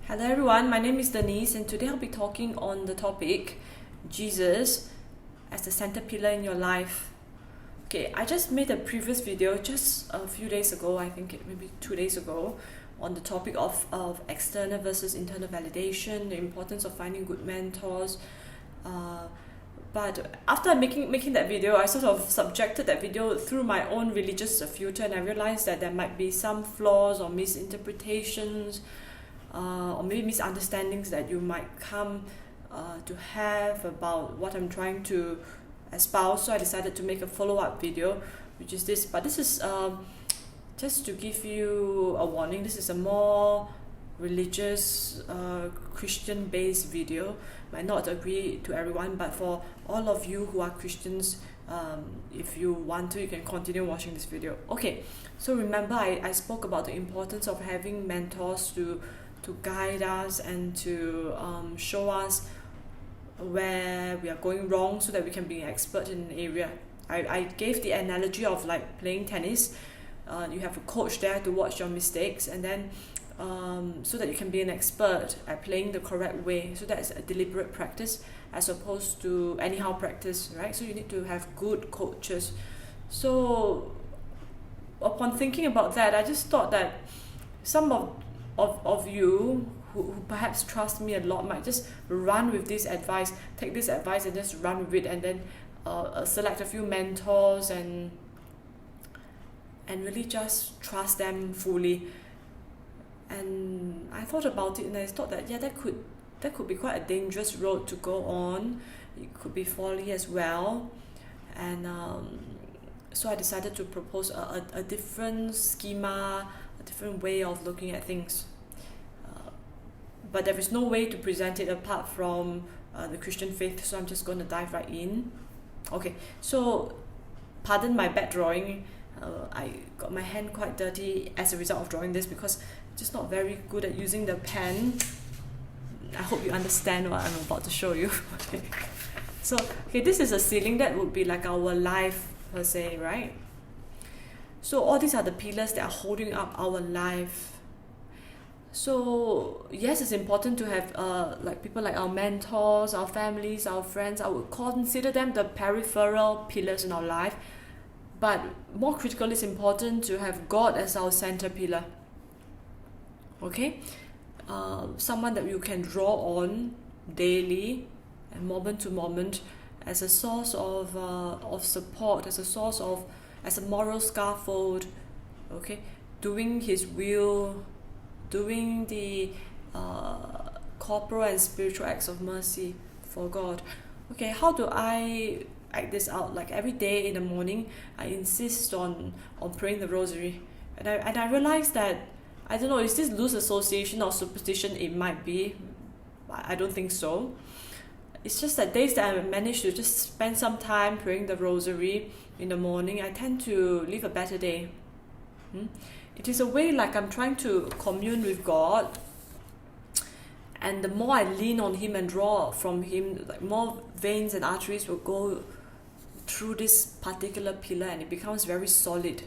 Hello everyone, my name is Denise and today I'll be talking on the topic Jesus as the center pillar in your life. Okay, I just made a previous video just a few days ago, I think maybe 2 days ago, on the topic of external versus internal validation, the importance of finding good mentors. But after making that video, I sort of subjected that video through my own religious filter, and I realized that there might be some flaws or misinterpretations or maybe misunderstandings that you might come to have about what I'm trying to espouse. So I decided to make a follow-up video, which is this. But this is just to give you a warning. This is a more religious, Christian-based video. Might not agree to everyone, but for all of you who are Christians, if you want to, you can continue watching this video. Okay, so remember I spoke about the importance of having mentors to guide us and to show us where we are going wrong so that we can be an expert in an area. I gave the analogy of like playing tennis. You have a coach there to watch your mistakes, and then so that you can be an expert at playing the correct way. So that's a deliberate practice as opposed to anyhow practice, right? So you need to have good coaches. So upon thinking about that, I just thought that some of you who perhaps trust me a lot might just run with this advice, take this advice and just run with it, and then select a few mentors and really just trust them fully. And I thought about it and I thought that that could be quite a dangerous road to go on. It could be folly as well. And so I decided to propose a different schema, a different way of looking at things. But there is no way to present it apart from the Christian faith, so I'm just going to dive right in. Okay, so pardon my bad drawing. I got my hand quite dirty as a result of drawing this because I'm just not very good at using the pen. I hope you understand what I'm about to show you. Okay. So, this is a ceiling. That would be like our life per se, right? So all these are the pillars that are holding up our life. So yes, it's important to have like people like our mentors, our families, our friends. I would consider them the peripheral pillars in our life. But more critically, it's important to have God as our center pillar. Okay? Someone that you can draw on daily and moment to moment as a source of support, as a moral scaffold, okay? Doing His will, doing the corporal and spiritual acts of mercy for God. Okay, how do I act this out? Like every day in the morning, I insist on praying the rosary, and I realized that I don't know, is this loose association or superstition? It might be. I don't think so. It's just that days that I manage to just spend some time praying the rosary in the morning, I tend to live a better day. It is a way like I'm trying to commune with God, and the more I lean on Him and draw from Him, like more veins and arteries will go through this particular pillar and it becomes very solid.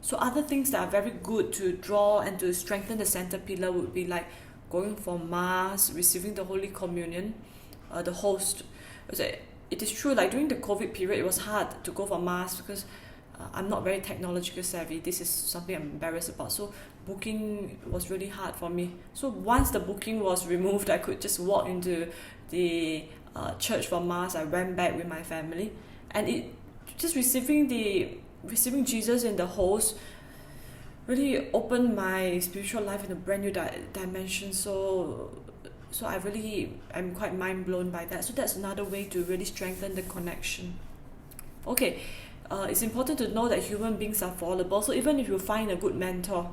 So other things that are very good to draw and to strengthen the center pillar would be like going for Mass, receiving the Holy Communion, the host. It is true, like during the COVID period, it was hard to go for Mass because I'm not very technological savvy. This is something I'm embarrassed about. So booking was really hard for me. So once the booking was removed, I could just walk into the church for Mass. I went back with my family, and it just receiving Jesus in the host really opened my spiritual life in a brand new dimension. So I really am quite mind blown by that. So that's another way to really strengthen the connection. Okay, it's important to know that human beings are fallible. So even if you find a good mentor,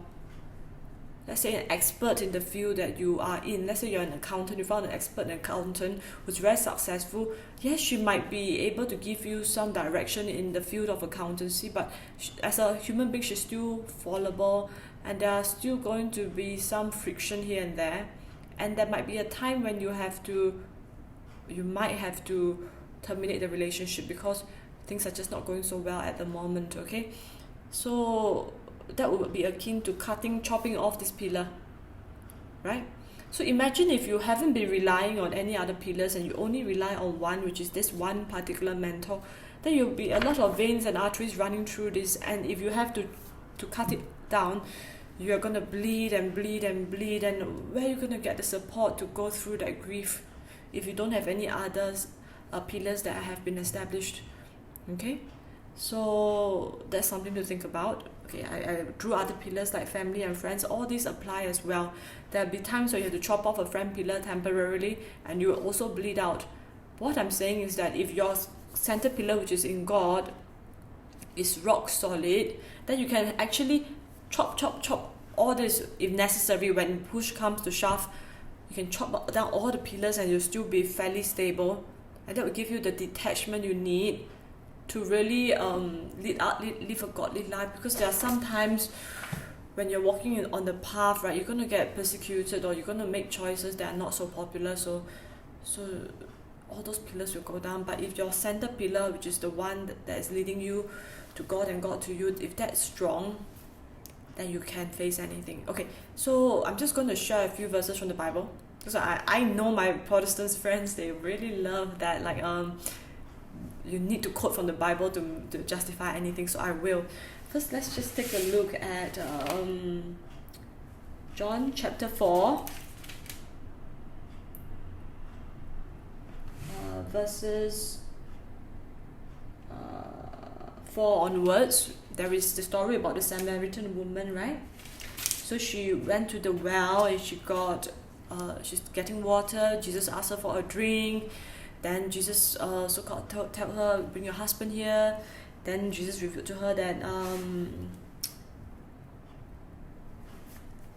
let's say an expert in the field that you are in, let's say you're an accountant, you found an expert accountant who's very successful, yes, she might be able to give you some direction in the field of accountancy, but as a human being, she's still fallible, and there are still going to be some friction here and there, and there might be a time when you might have to terminate the relationship because things are just not going so well at the moment, okay? So that would be akin to chopping off this pillar. right? So imagine if you haven't been relying on any other pillars and you only rely on one, which is this one particular mentor, then you'll be a lot of veins and arteries running through this, and if you have to cut it down, you're going to bleed and bleed and bleed, and where are you going to get the support to go through that grief if you don't have any others pillars that have been established? Okay, so that's something to think about. Okay, I drew other pillars like family and friends. All these apply as well. There'll be times where you have to chop off a friend pillar temporarily and you will also bleed out. What I'm saying is that if your center pillar, which is in God, is rock solid, then you can actually chop all this if necessary. When push comes to shove, you can chop down all the pillars and you'll still be fairly stable, and that will give you the detachment you need to really live a godly life. Because there are some times when you're walking on the path, right, you're going to get persecuted or you're going to make choices that are not so popular, so all those pillars will go down. But if your center pillar, which is the one that is leading you to God and God to you, if that's strong, then you can face anything. Okay, so I'm just going to share a few verses from the Bible. So I know my Protestant friends, they really love that, like you need to quote from the Bible to justify anything, so I will. First, let's just take a look at John chapter 4, verses 4 onwards. There is the story about the Samaritan woman, right? So she went to the well and she got, she's getting water. Jesus asked her for a drink. Then Jesus tell her, bring your husband here. Then Jesus revealed to her that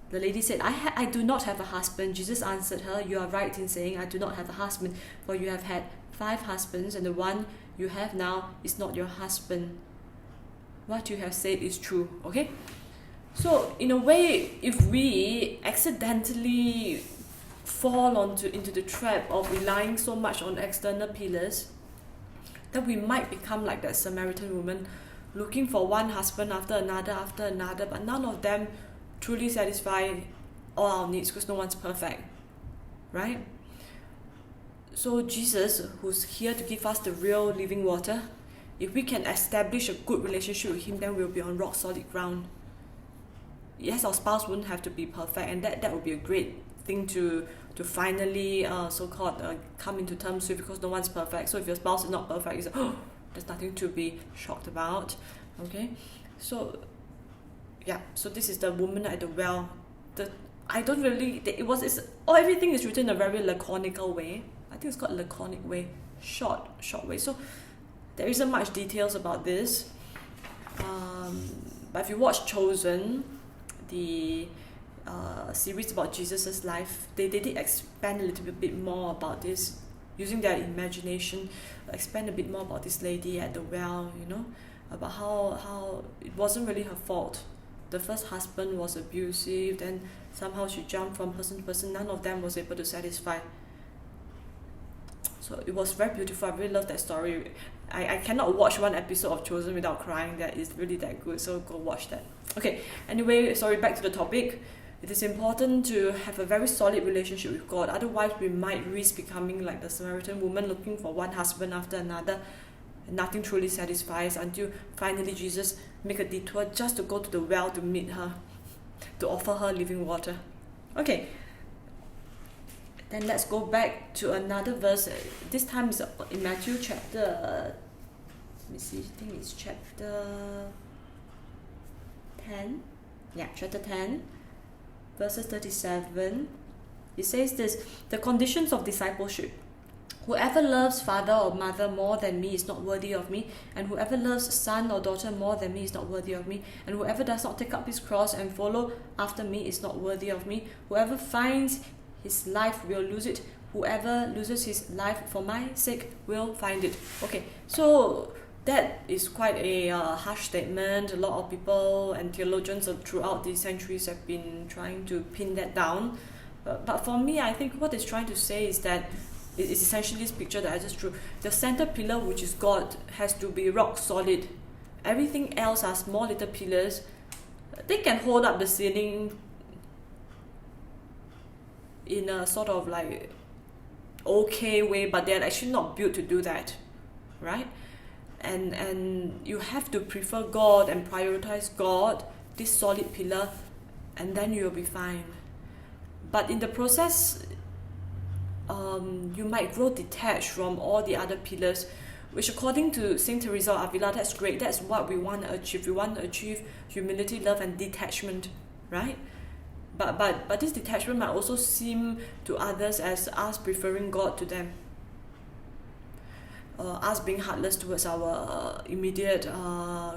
the lady said, I do not have a husband. Jesus answered her, you are right in saying, I do not have a husband, for you have had 5 husbands, and the one you have now is not your husband. What you have said is true. Okay? So in a way, if we accidentally fall into the trap of relying so much on external pillars, then we might become like that Samaritan woman, looking for one husband after another, but none of them truly satisfy all our needs, because no one's perfect, right? So Jesus, who's here to give us the real living water, if we can establish a good relationship with him, then we'll be on rock solid ground. Yes, our spouse wouldn't have to be perfect, and that would be a great thing to finally come into terms with, because no one's perfect. So if your spouse is not perfect, it's like, there's nothing to be shocked about. Okay, so yeah, so this is the woman at the well. Everything is written in a very laconical way. I think it's called laconic way, short way. So there isn't much details about this. But if you watch Chosen, the series about Jesus' life, they did expand a little bit more about this, using their imagination, expand a bit more about this lady at the well, about how it wasn't really her fault. The first husband was abusive, then somehow she jumped from person to person. None of them was able to satisfy. So it was very beautiful. I really love that story. I cannot watch one episode of Chosen without crying. That is really that good, so go watch that. Okay, anyway, sorry, back to the topic. It is important to have a very solid relationship with God. Otherwise, we might risk becoming like the Samaritan woman, looking for one husband after another, and nothing truly satisfies, until finally Jesus make a detour just to go to the well to meet her, to offer her living water. Okay, then let's go back to another verse. This time is in Matthew chapter, let me see, I think it's chapter 10. Yeah, chapter 10, verses 37. It says this: the conditions of discipleship. Whoever loves father or mother more than me is not worthy of me, and whoever loves son or daughter more than me is not worthy of me, and whoever does not take up his cross and follow after me is not worthy of me. Whoever finds his life will lose it. Whoever loses his life for my sake will find it. Okay, so that is quite a harsh statement. A lot of people and theologians throughout the centuries have been trying to pin that down. But for me, I think what it's trying to say is that it's essentially this picture that I just drew. The center pillar, which is God, has to be rock solid. Everything else are small little pillars. They can hold up the ceiling in a sort of like okay way, but they're actually not built to do that, right? And you have to prefer God and prioritize God, this solid pillar, and then you'll be fine. But in the process, you might grow detached from all the other pillars, which according to Saint Teresa of Avila, that's great. That's what we want to achieve. We want to achieve humility, love, and detachment, right? But this detachment might also seem to others as us preferring God to them, us being heartless towards our immediate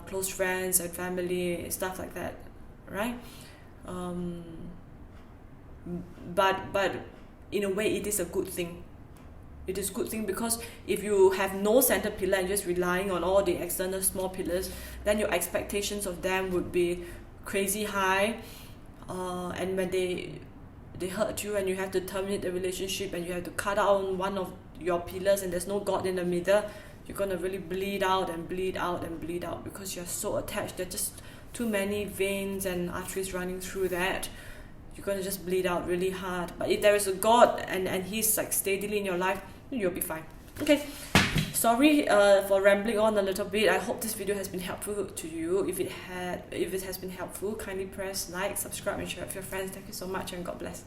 close friends and family, stuff like that, right? But in a way, it is a good thing. It is a good thing, because if you have no center pillar and just relying on all the external small pillars, then your expectations of them would be crazy high, and when they hurt you and you have to terminate the relationship and you have to cut out one of your pillars and there's no God in the middle, you're going to really bleed out and bleed out and bleed out, because you're so attached. There's just too many veins and arteries running through that. You're going to just bleed out really hard. But if there is a God and He's like steadily in your life, you'll be fine. Okay, sorry for rambling on a little bit. I hope this video has been helpful to you. If it has been helpful, kindly press like, subscribe, and share with your friends. Thank you so much, and God bless.